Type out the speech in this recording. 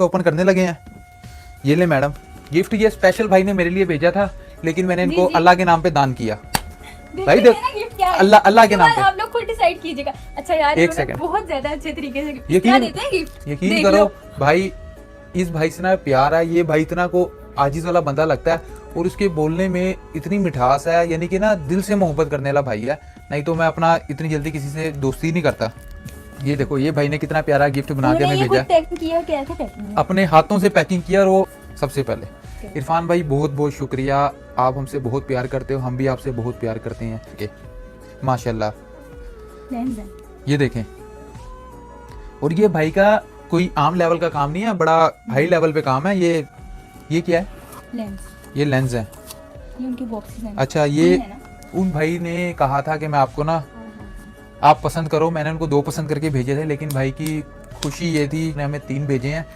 Open करने लगे हैं। ये ले मैडम गिफ्ट, ये स्पेशल भाई ने मेरे लिए भेजा था, लेकिन मैंने इनको अल्लाह के नाम पे दान किया। भाई देख अल्लाह के नाम पे आप लोग खुद डिसाइड कीजिएगा। अच्छा यार, एक सेकंड, बहुत ज्यादा अच्छे तरीके से यकीन करो भाई, इस भाई से ना प्यार है। ये भाई इतना को आजिज वाला बंदा लगता है और उसके बोलने में इतनी मिठास है, यानी कि ना दिल से मोहब्बत करने वाला भाई है। नहीं तो मैं अपना इतनी जल्दी किसी से दोस्ती नहीं करता। ये देखो ये भाई ने कितना प्यारा गिफ्ट बना के हमें भेजा, अपने हाथों से पैकिंग किया। और वो सबसे पहले इरफान भाई बहुत बहुत शुक्रिया, आप हमसे बहुत प्यार करते हो, हम भी आपसे बहुत प्यार करते हैं माशाल्लाह। ये देखें, और ये भाई का कोई आम लेवल का काम नहीं है, बड़ा हाई लेवल पे काम है। ये क्या है? लेंस। ये लेंस है, ये उनके बॉक्सेस हैं। अच्छा, ये उन भाई ने कहा था कि मैं आपको ना आप पसंद करो, मैंने उनको 2 पसंद करके भेजे थे, लेकिन भाई की खुशी ये थी, हमें 3 भेजे हैं।